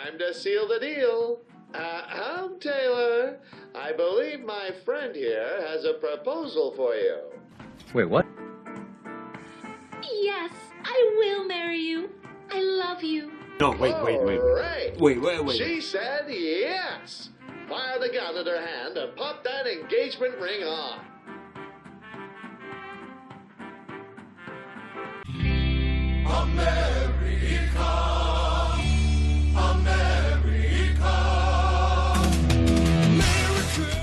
time to seal the deal. Taylor, I believe my friend here has a proposal for you. Wait, what? Yes, I will marry you. I love you. No, wait. Wait. She said yes. Fire the gun in her hand and pop that engagement ring on. America, America, America.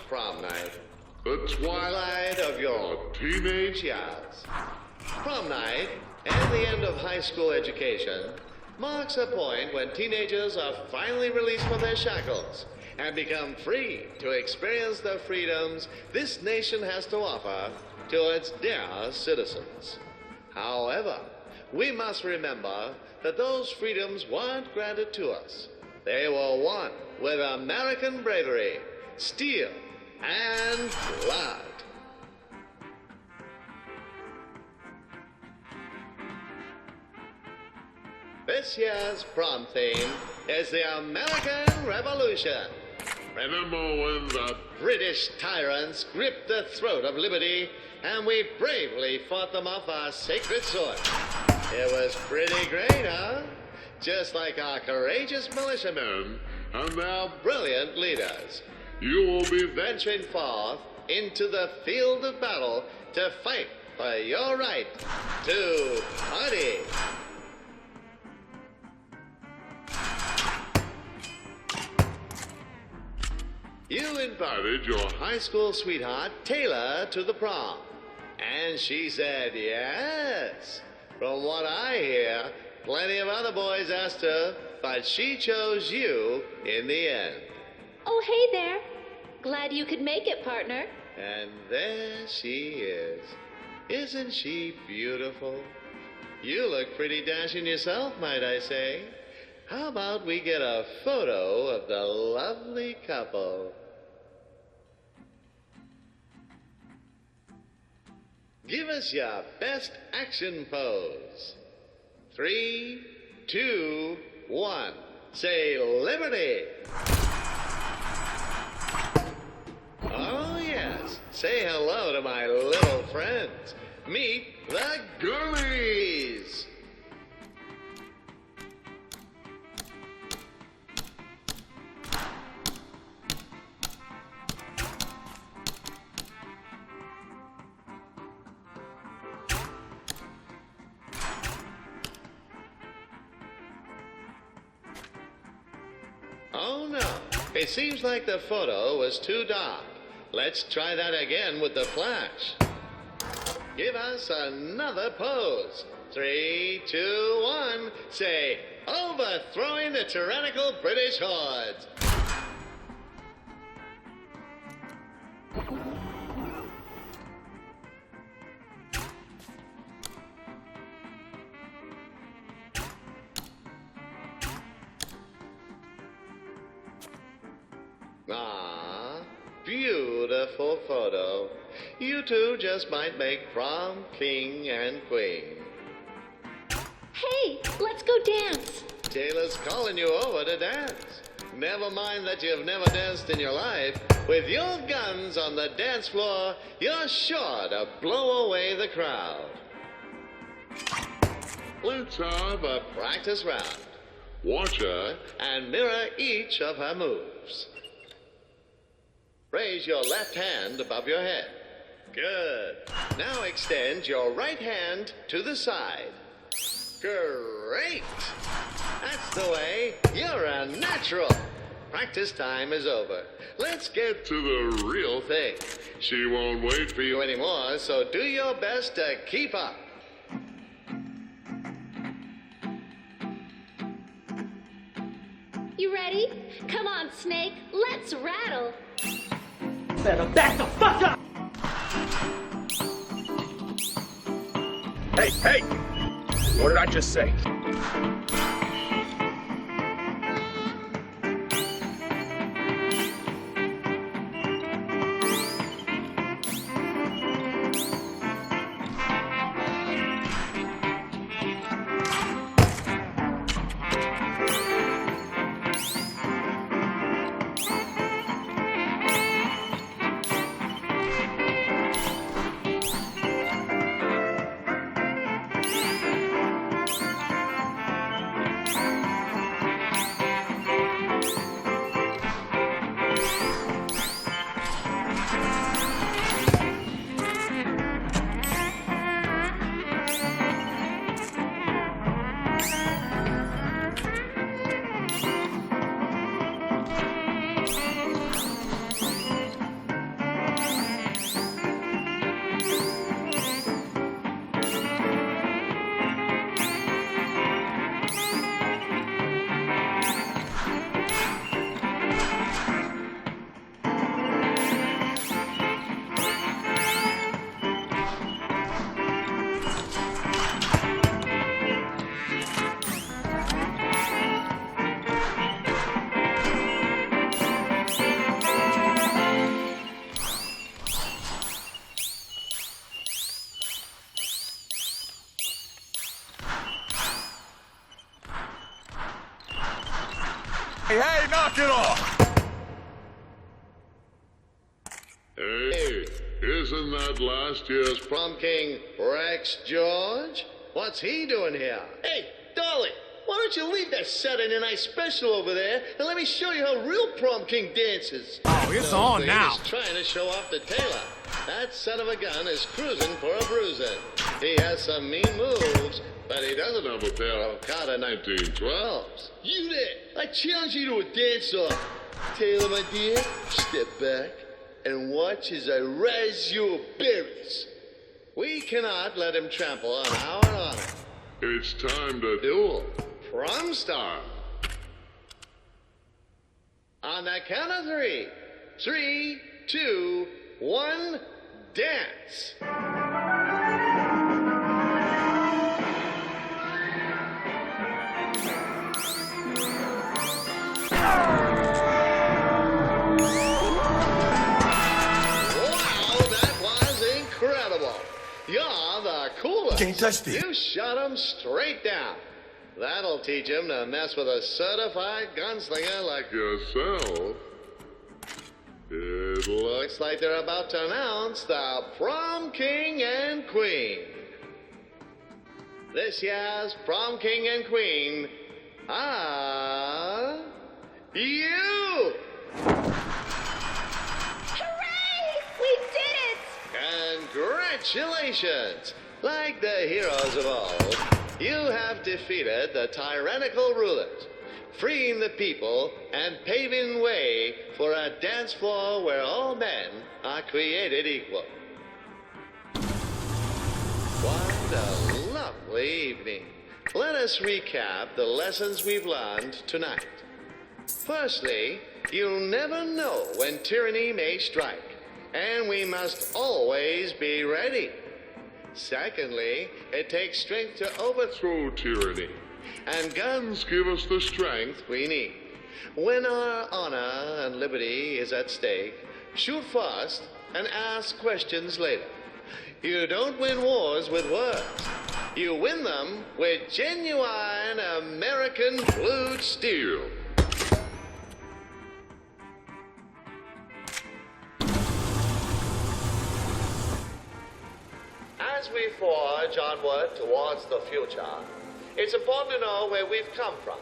Prom night. The twilight of your teenage years. Prom night and the end of high school education marks a point when teenagers are finally released from their shackles and become free to experience the freedoms this nation has to offer to its dear citizens. However, we must remember that those freedoms weren't granted to us. They were won with American bravery, steel, and blood. This year's prom theme is the American Revolution. Remember when the British tyrants gripped the throat of liberty and we bravely fought them off our sacred sword? It was pretty great, huh? Just like our courageous militiamen and their brilliant leaders. You will be venturing forth into the field of battle to fight for your right to party. You invited your high school sweetheart, Taylor, to the prom. And she said yes. From what I hear, plenty of other boys asked her, but she chose you in the end. Oh, hey there. Glad you could make it, partner. And there she is. Isn't she beautiful? You look pretty dashing yourself, might I say. How about we get a photo of the lovely couple? Give us your best action pose. 3, 2, 1. Say liberty. Oh, yes. Say hello to my little friends. Meet the girlies. Oh, no. It seems like the photo was too dark. Let's try that again with the flash. Give us another pose. 3, 2, 1. Say, overthrowing the tyrannical British hordes. Ah, beautiful photo. You two just might make prom king and queen. Hey, let's go dance. Taylor's calling you over to dance. Never mind that you've never danced in your life. With your guns on the dance floor, you're sure to blow away the crowd. Let's have a practice round. Watch her and mirror each of her moves. Raise your left hand above your head. Good. Now extend your right hand to the side. Great. That's the way. You're a natural. Practice time is over. Let's get to the real thing. She won't wait for you anymore, so do your best to keep up. You ready? Come on, Snake. Let's rattle. Better back the fuck up! Hey! What did I just say? Hey, knock it off! Hey, isn't that last year's prom king Rex George? What's he doing here? Hey, Dolly, why don't you leave that Saturday night special over there and let me show you how real prom king dances? Oh, it's on now. He's trying to show off the tailor. That son of a gun is cruising for a bruising. He has some mean moves, but he doesn't have a pair of Carter 1912s. You there! I challenge you to a dance-off. Taylor, my dear, step back and watch as I razz your berries. We cannot let him trample on our honor. It's time to Duel. Prom star. On the count of 3. 3, 2, 1, dance. You're the coolest. Can't touch me. You shot him straight down. That'll teach him to mess with a certified gunslinger like yourself. It looks like they're about to announce the prom king and queen. This year's prom king and queen are you. We did it! Congratulations! Like the heroes of old, you have defeated the tyrannical rulers, freeing the people and paving way for a dance floor where all men are created equal. What a lovely evening. Let us recap the lessons we've learned tonight. Firstly, you'll never know when tyranny may strike, and we must always be ready. Secondly, it takes strength to overthrow tyranny, and guns give us the strength we need. When our honor and liberty is at stake, shoot first and ask questions later. You don't win wars with words. You win them with genuine American blued steel. As we forge onward towards the future, it's important to know where we've come from.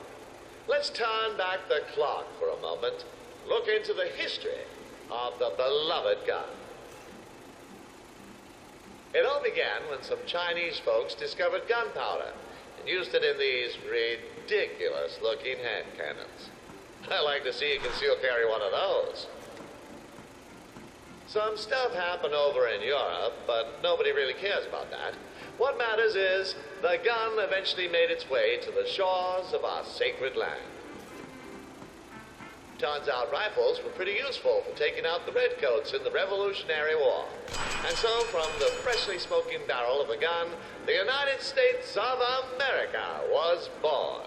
Let's turn back the clock for a moment, look into the history of the beloved gun. It all began when some Chinese folks discovered gunpowder and used it in these ridiculous-looking hand cannons. I like to see you conceal carry one of those. Some stuff happened over in Europe, but nobody really cares about that. What matters is the gun eventually made its way to the shores of our sacred land. Turns out rifles were pretty useful for taking out the redcoats in the Revolutionary War. And so from the freshly smoking barrel of a gun, the United States of America was born.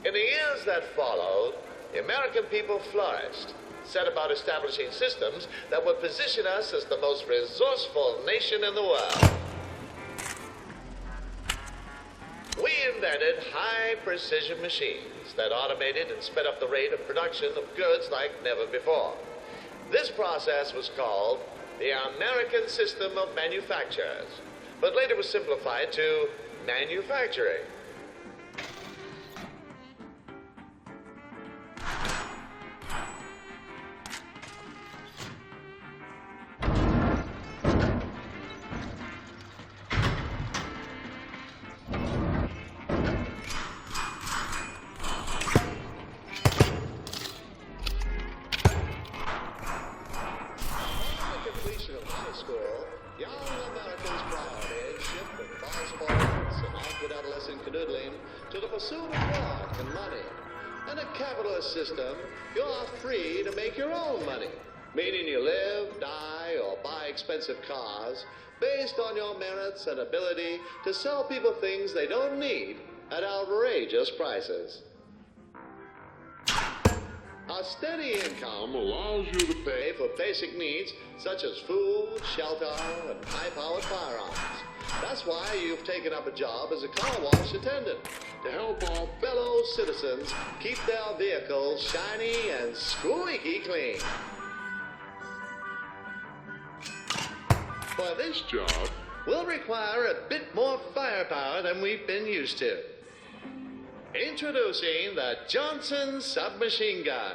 In the years that followed, the American people flourished, set about establishing systems that would position us as the most resourceful nation in the world. We invented high-precision machines that automated and sped up the rate of production of goods like never before. This process was called the American System of Manufactures, but later was simplified to manufacturing. high school, young Americans' priorities shift from ball sports and awkward adolescent canoodling to the pursuit of work and money. In a capitalist system, you're free to make your own money, meaning you live, die, or buy expensive cars based on your merits and ability to sell people things they don't need at outrageous prices. A steady income allows you to pay for basic needs such as food, shelter, and high-powered firearms. That's why you've taken up a job as a car wash attendant to help our fellow citizens keep their vehicles shiny and squeaky clean. For this job, we'll require a bit more firepower than we've been used to. Introducing the Johnson submachine gun,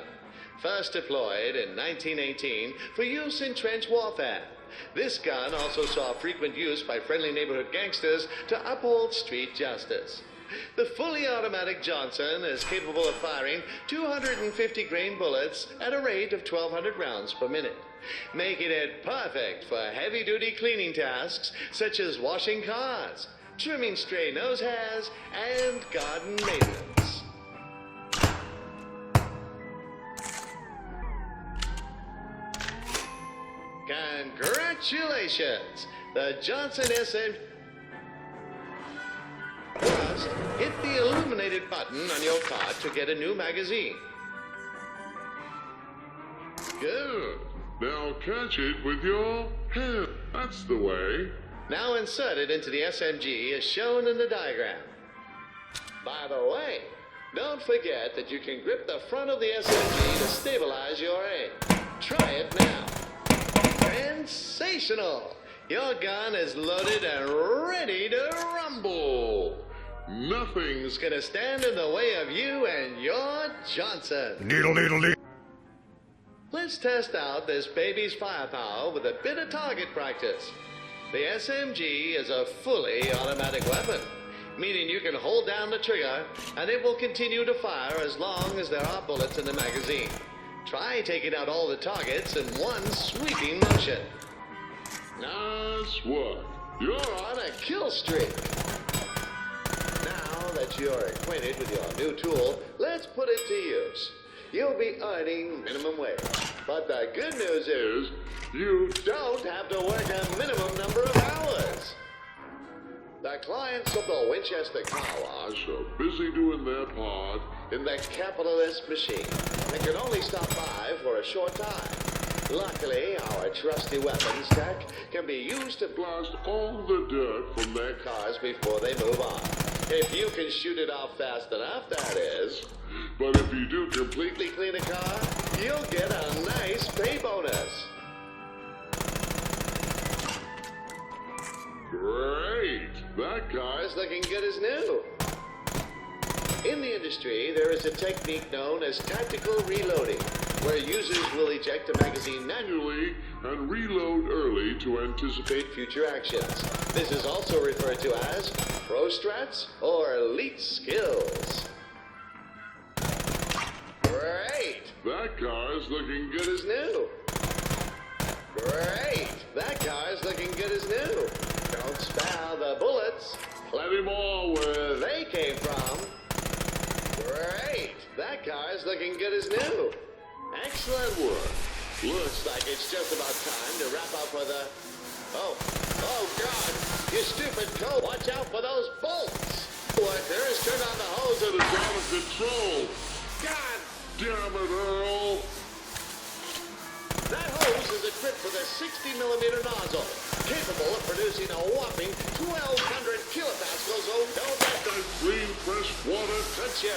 first deployed in 1918 for use in trench warfare. This gun also saw frequent use by friendly neighborhood gangsters to uphold street justice. The fully automatic Johnson is capable of firing 250 grain bullets at a rate of 1,200 rounds per minute, making it perfect for heavy-duty cleaning tasks such as washing cars, trimming stray nose hairs, and garden maintenance. Congratulations! The Johnson SM... First, hit the illuminated button on your card to get a new magazine. Good. Now catch it with your hand. That's the way. Now insert it into the SMG as shown in the diagram. By the way, don't forget that you can grip the front of the SMG to stabilize your aim. Try it now. Sensational! Your gun is loaded and ready to rumble. Nothing's gonna stand in the way of you and your Johnson. Needle, needle, needle. Let's test out this baby's firepower with a bit of target practice. The SMG is a fully automatic weapon, meaning you can hold down the trigger and it will continue to fire as long as there are bullets in the magazine. Try taking out all the targets in one sweeping motion. Nice work. You're on a kill streak. Now that you're acquainted with your new tool, let's put it to use. You'll be earning minimum wage. But the good news is, you don't have to work a minimum number of hours. The clients of the Winchester Car Wash are busy doing their part in the capitalist machine and can only stop by for a short time. Luckily, our trusty weapons tech can be used to blast all the dirt from their cars before they move on. If you can shoot it off fast enough, that is. But if you do completely clean a car, you'll get a nice pay bonus. Great! That car's looking good as new. In the industry, there is a technique known as tactical reloading, where users will eject a magazine manually and reload early to anticipate future actions. This is also referred to as pro strats or elite skills. Great! That car's looking good as new. Great! That car's looking good as new. Don't spare the bullets. Plenty more where they came from. Great! That car's looking good as new. Excellent work. Looks like it's just about time to wrap up with a... Oh God! You stupid coat! Watch out for those bolts! Workers, turn on the hose. It is out of control. God! Damn it, Earl. That hose is equipped with a 60mm nozzle, capable of producing a whopping 1,200 kilopascals. Oh, don't let That clean, fresh water. touch you.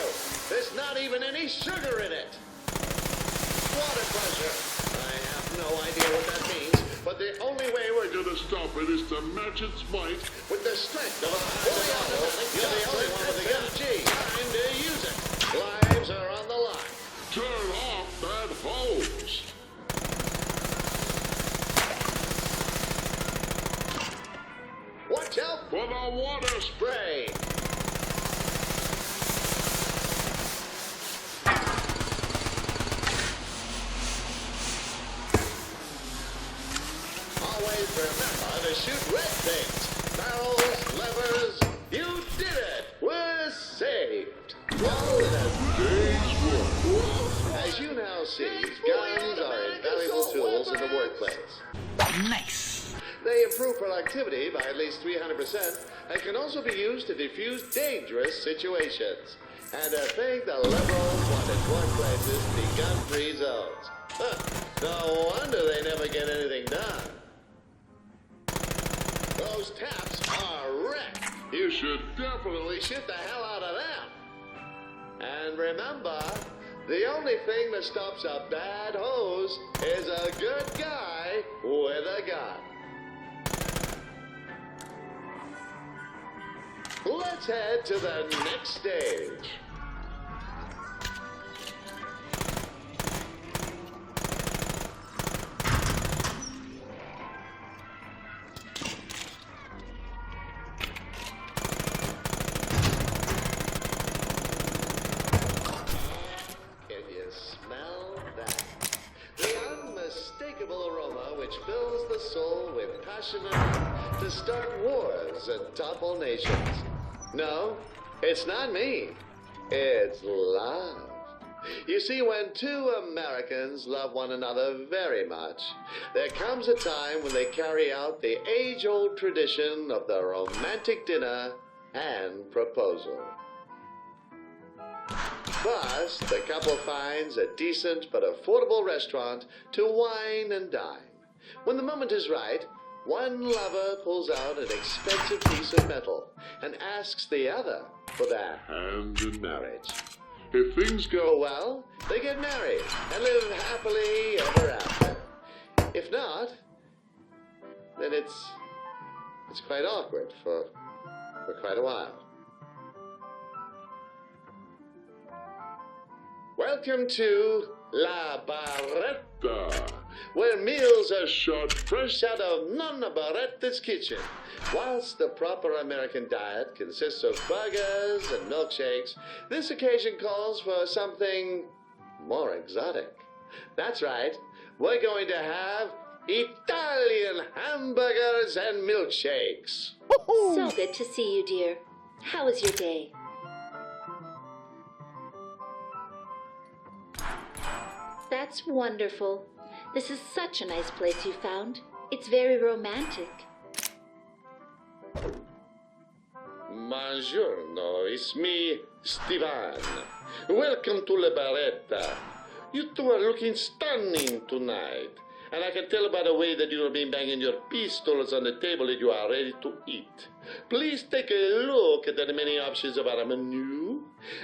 There's not even any sugar in it. Water pressure. I have no idea what that means, but the only way we're going Gonna stop it is to match its might. with the strength of a fully automatic, you're the only one with a SMG. Time to use it. Lives are on the line. Turn off that hose. Watch out For the water spray. spray. All always remember to shoot red things. Barrels, levers. You did it. We're saved. All in a Day's work. As you now see, guns are invaluable tools in the workplace. Nice. They improve productivity by at least 300% and can also be used to defuse dangerous situations. And to think the liberals wanted workplaces to be gun-free zones. No wonder they never get anything done. Those taps are wrecked. You should definitely shoot the hell out of them. And remember, the only thing that stops a bad hose is a good guy with a gun. Let's head to the next stage. Can you smell that? The unmistakable aroma which fills the soul with passion enough to start wars and topple nations. No, it's not me. It's love. You see, when two Americans love one another very much, there comes a time when they carry out the age-old tradition of the romantic dinner and proposal. First, the couple finds a decent but affordable restaurant to wine and dine. When the moment is right, one lover pulls out an expensive piece of metal and asks the other for their hand in marriage. If things go Go well, they get married and live happily ever after. If not, then it's quite awkward for quite a while. Welcome to La Barretta, where meals are shot fresh out of Nonna Barretta's kitchen. Whilst the proper American diet consists of burgers and milkshakes, this occasion calls for something more exotic. That's right, we're going to have Italian hamburgers and milkshakes. So good to see you, dear. How was your day? That's wonderful. This is such a nice place you found. It's very romantic. Buongiorno, it's me, Stevan. Welcome to La Barretta. You two are looking stunning tonight. And I can tell by the way that you have been banging your pistols on the table that you are ready to eat. Please take a look at the many options of our menu.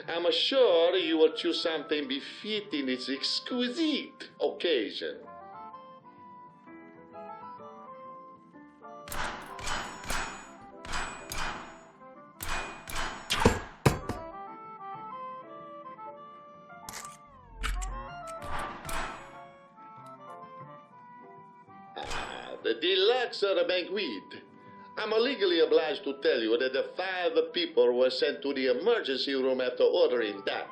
I'm sure you will choose something befitting this exquisite occasion. The deluxe or the banquet. I'm legally obliged to tell you that the 5 people were sent to the emergency room after ordering that.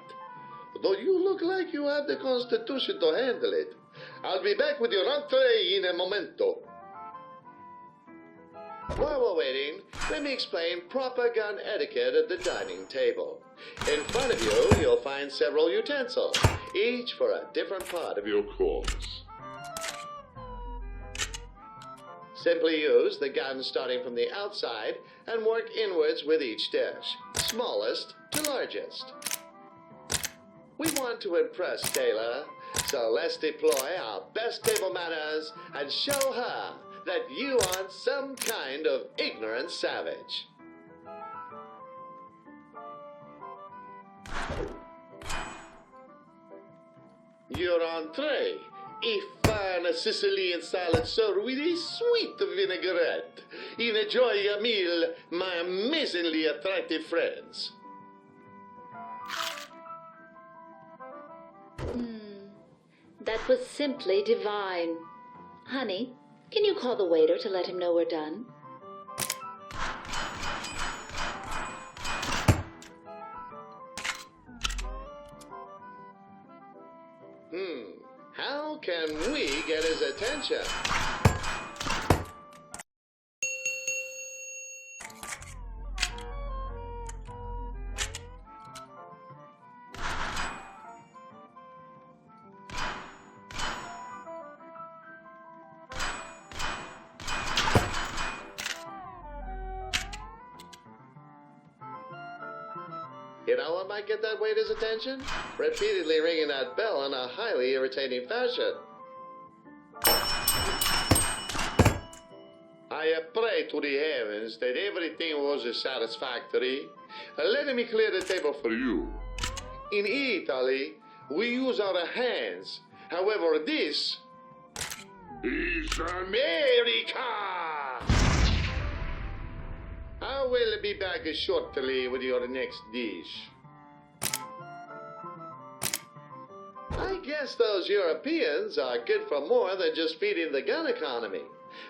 Though you look like you have the constitution to handle it. I'll be back with your entree in a momento. While we're waiting, let me explain proper gun etiquette at the dining table. In front of you, you'll find several utensils, each for a different part of your course. Simply use the gun starting from the outside and work inwards with each dish, smallest to largest. We want to impress Taylor, so let's deploy our best table manners and show her that you aren't some kind of ignorant savage. Your entree. A fine Sicilian salad served with a sweet vinaigrette. Enjoy your meal, my amazingly attractive friends. That was simply divine. Honey, can you call the waiter to let him know we're done? How can we get his attention? You know what might get that waiter's attention? Repeatedly ringing that bell in a highly irritating fashion. I pray to the heavens that everything was satisfactory. Let me clear the table for you. In Italy, we use our hands. However, this He's America! I will be back shortly with your next dish. I guess those Europeans are good for more than just feeding the gun economy.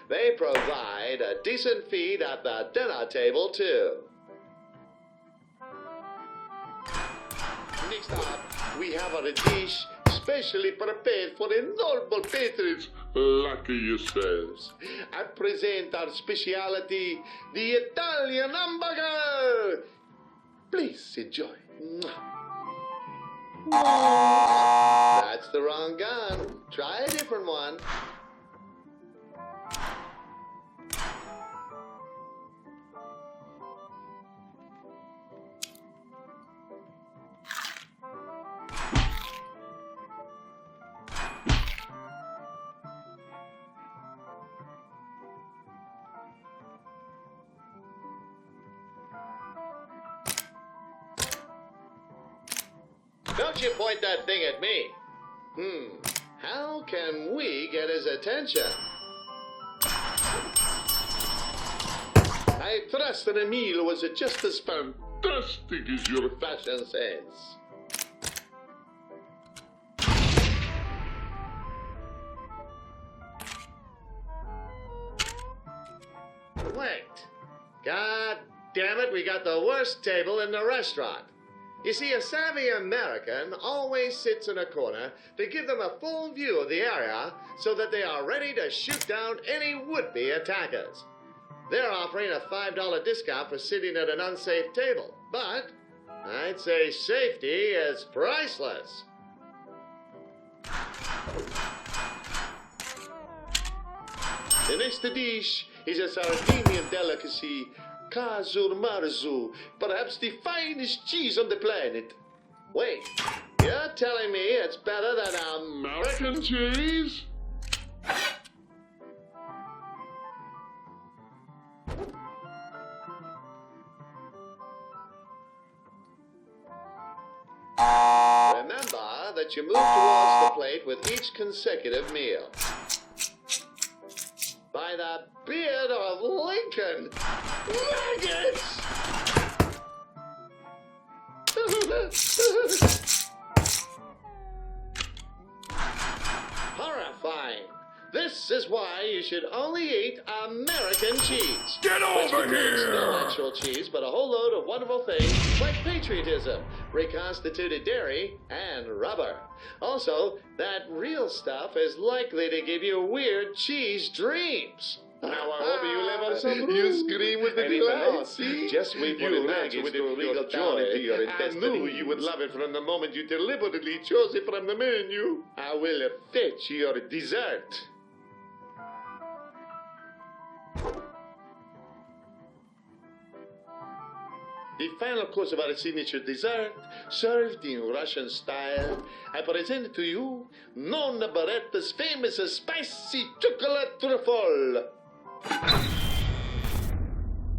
They provide a decent feed at the dinner table, too. Next up, we have a dish specially prepared for the noble patrons lucky yourselves. I present our specialty, the Italian hamburger. Please enjoy. That's the wrong gun. Try a different one. Don't you point that thing at me. How can we get his attention? I trust that Emile was just as Fantastic is your fashion sense. Wait. God damn it, we got the worst table in the restaurant. You see, a savvy American always sits in a corner to give them a full view of the area so that they are ready to shoot down any would-be attackers. They're offering a $5 discount for sitting at an unsafe table, but I'd say safety is priceless. The next dish is a Sardinian delicacy, Casur Marzu, perhaps the finest cheese on the planet. Wait, you're telling me it's better than American cheese? Remember that you move towards the plate with each consecutive meal. By the beard of Lincoln, maggots! Horrifying. This is why you should only eat American cheese. Get over Which contains here! no actual cheese, but a whole load of wonderful things like patriotism, reconstituted dairy, and rubber. Also, that real stuff is likely to give you weird cheese dreams. Now I hope you live on some room. You scream with the delight. See? Just wait for the maggots to wriggle down into your intestines. I knew you would love it from the moment you deliberately chose it from the menu. I will fetch your dessert. The final course of our signature dessert, served in Russian style, I present to you Nonna Baretta's famous spicy chocolate truffle.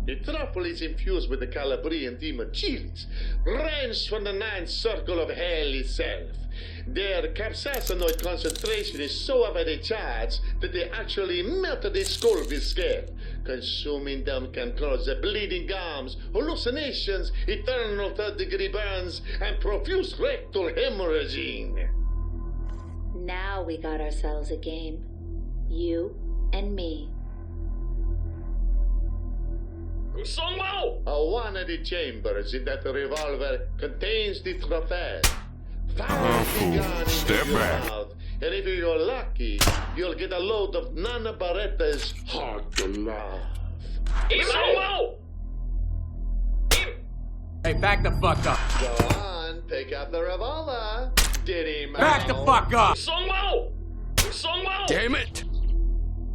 The truffle is infused with the Calabrian demon chilies, wrenched from the ninth circle of hell itself. Their capsaicinoid concentration is so heavily charged that they actually melt the Scoville scale. Consuming them can cause bleeding gums, hallucinations, eternal third-degree burns, and profuse rectal hemorrhaging. Now we got ourselves a game. You and me. One of the chambers in that revolver contains the trophy. Fire the gun Step into your back. mouth, and if you're lucky, you'll get a load of Nana Baretta's hard to love. Hey, back the fuck up. Go on, pick up the revolver. Diddy Back the fuck up. Damn it!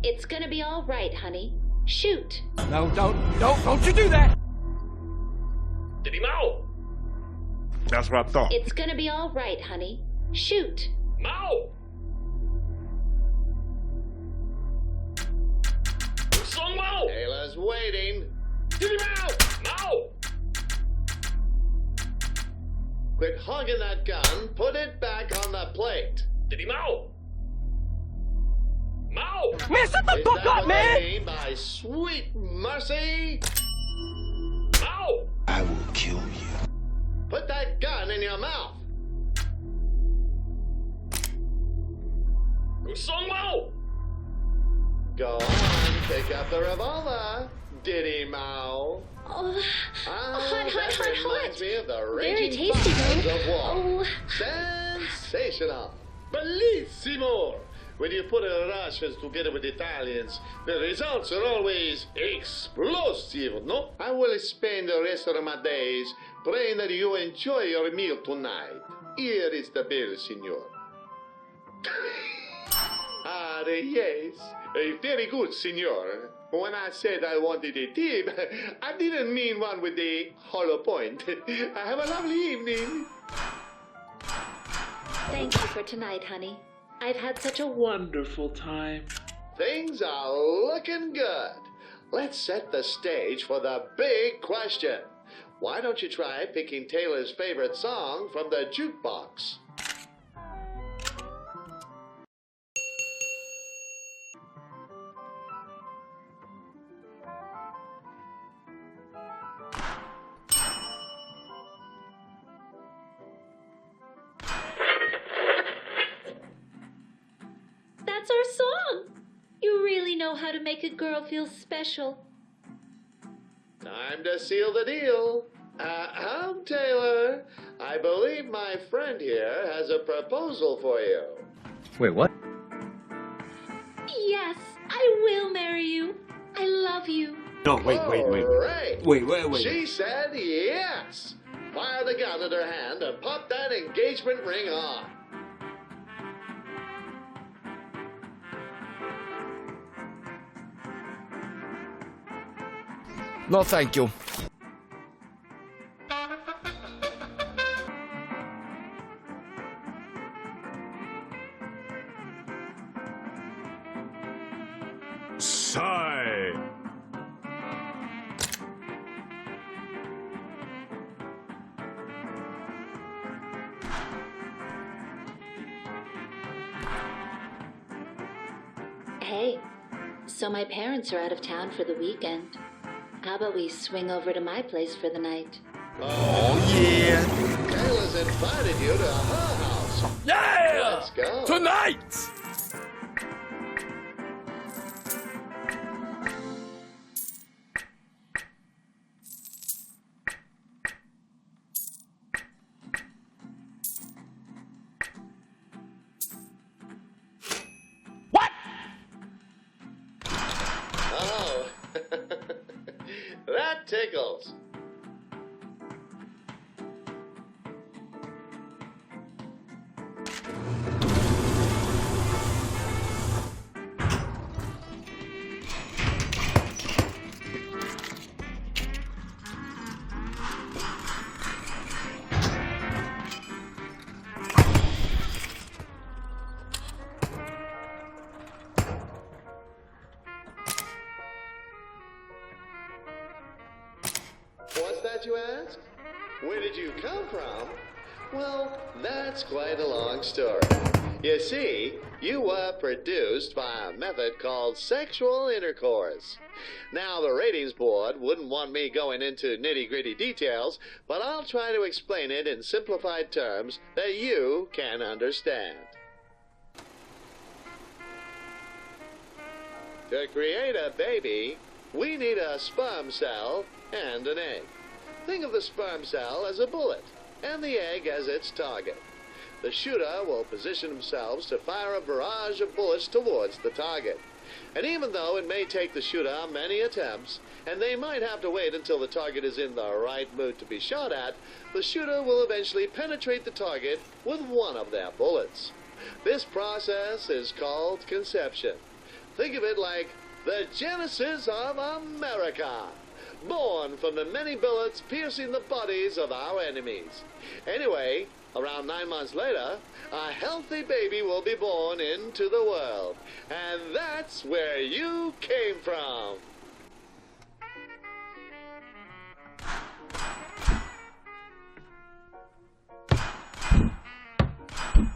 It's gonna be all right, honey. Shoot. No, don't you do that. That's what I thought. It's gonna be all right, honey. Shoot. Mao! Song Mao! Taylor's waiting. Diddy Mao! Mao! Quit hogging that gun. Put it back on the plate. Diddy Mao! Mao! Man, shut the Is fuck that up, what man! they mean by sweet mercy? Mao! I will kill you. Put that gun in your mouth. Song Mao! Go on, pick up the revolver. Diddy Mao. Oh, hot, that hot, reminds hot. me of the Very raging tasty, fires though. of war. Oh. Sensational. Bellissimo. When you put Russians together with Italians, the results are always explosive, no? I will spend the rest of my days praying that you enjoy your meal tonight. Here is the bill, senor. Yes. Very good, senor. When I said I wanted a tip, I didn't mean one with a hollow point. Have a lovely evening. Thank you for tonight, honey. I've had such a Wonderful time. Things are looking good. Let's set the stage for the big question. Why don't you try picking Taylor's favorite song from the jukebox? That's our song. You really know how to make a girl feel special. Time to seal the deal. Taylor, I believe my friend here has a proposal for you. Wait, what? Yes, I will marry you. I love you. No, wait. Great. Wait. She said yes. Fire the gun in her hand and pop that engagement ring on. No, thank you. Sigh. Hey, so my parents are out of town for the weekend. How about we swing over to my place for the night? Oh, yeah. Taylor's invited you to her house. Yeah! Let's go. Tonight! What? Oh, that tickles. What's that, you ask? Where did you come from? Well, that's quite a long story. You see, you were produced by a method called sexual intercourse. Now, the ratings board wouldn't want me going into nitty-gritty details, but I'll try to explain it in simplified terms that you can understand. To create a baby, we need a sperm cell and an egg. Think of the sperm cell as a bullet and the egg as its target. The shooter will position themselves to fire a barrage of bullets towards the target. And even though it may take the shooter many attempts, and they might have to wait until the target is in the right mood to be shot at, the shooter will eventually penetrate the target with one of their bullets. This process is called conception. Think of it like the genesis of America. born from the many bullets piercing the bodies of our enemies. Anyway, around 9 months later, a healthy baby will be born into the world. And that's where you came from.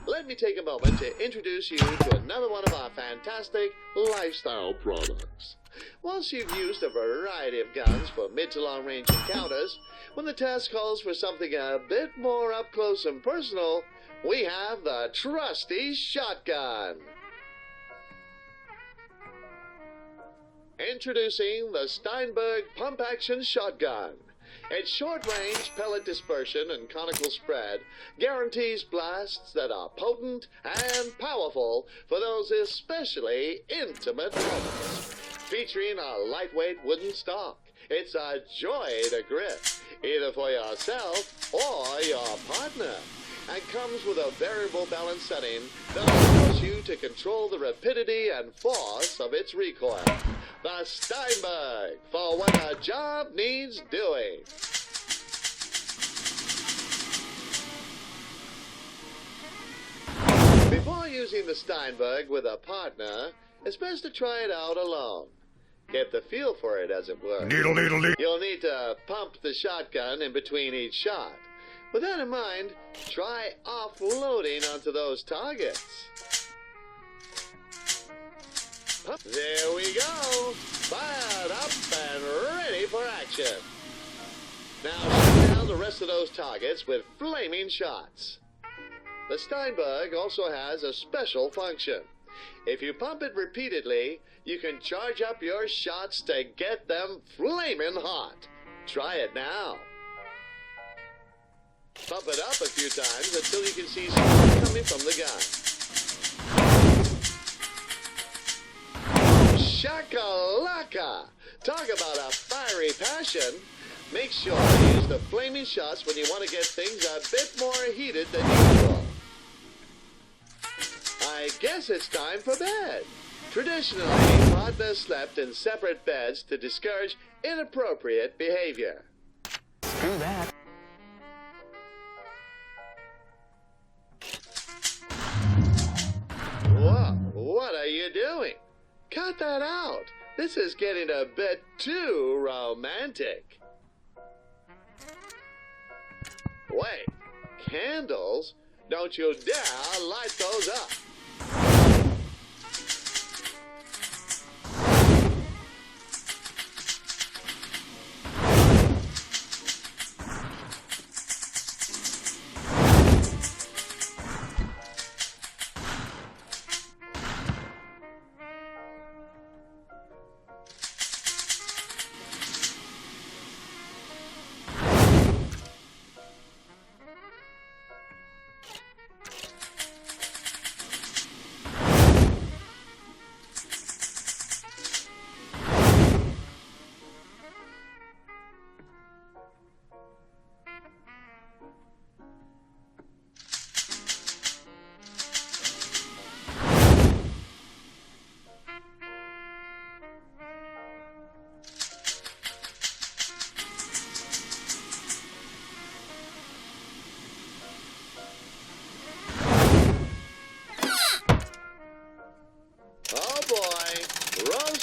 Let me take a moment to introduce you to another one of our fantastic lifestyle products. Once you've used a variety of guns for mid to long range encounters, when the task calls for something a bit more up close and personal, we have the trusty shotgun. Introducing the Steinberg Pump Action Shotgun. Its short-range pellet dispersion and conical spread guarantees blasts that are potent and powerful for those especially intimate moments. Featuring a lightweight wooden stock, it's a joy to grip, either for yourself or your partner, and comes with a variable balance setting that allows you to control the rapidity and force of its recoil. The Steinberg, for when a job needs doing. Before using the Steinberg with a partner, it's best to try it out alone. Get the feel for it, as it were. You'll need to pump the shotgun in between each shot. With that in mind, try offloading onto those targets. There we go. Fired up and ready for action. Now shoot down the rest of those targets with flaming shots. The Steinberg also has a special function. If you pump it repeatedly, you can charge up your shots to get them flaming hot. Try it now. Pump it up a few times until you can see smoke coming from the gun. Shakalaka! Talk about a fiery passion. Make sure to use the flaming shots when you want to get things a bit more heated than usual. I guess it's time for bed. Traditionally, partners slept in separate beds to discourage inappropriate behavior. Screw that. Whoa, what are you doing? Cut that out. This is getting a bit too romantic. Wait, candles? Don't you dare light those up.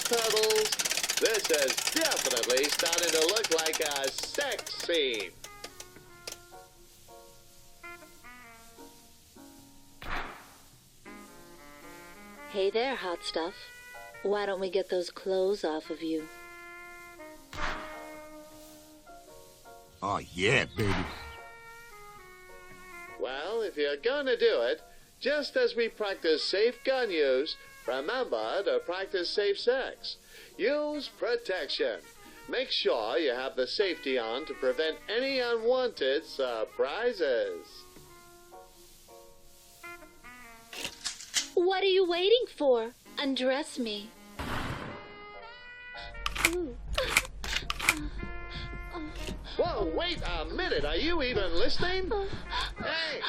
Petals, this is definitely starting to look like a sex scene. Hey there, hot stuff. Why don't we get those clothes off of you? Oh, yeah, baby. Well, if you're gonna do it, just as we practice safe gun use, remember to practice safe sex. Use protection. Make sure you have the safety on to prevent any unwanted surprises. What are you waiting for? Undress me. Ooh. Whoa, wait a minute. Are you even listening? Hey!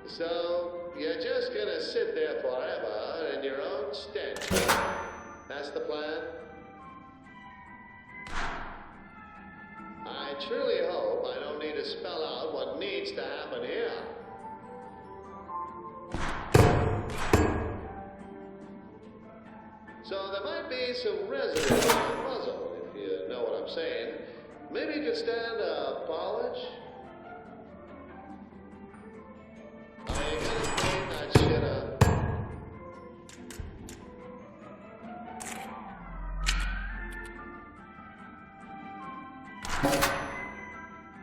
So, you're just gonna sit there forever in your own stench. That's the plan? I truly hope I don't need to spell out what needs to happen here. So there might be some residue in the muzzle, if you know what I'm saying. Maybe you could stand a polish? Oh, you gotta clean that shit up.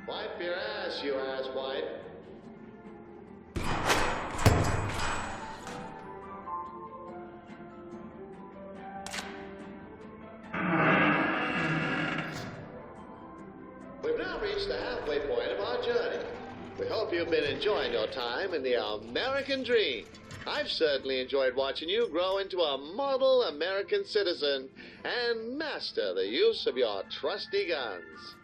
Wipe your ass, you asswipe. We've now reached the halfway point of our journey. We hope you've been enjoying your time in the American dream. I've certainly enjoyed watching you grow into a model American citizen and master the use of your trusty guns.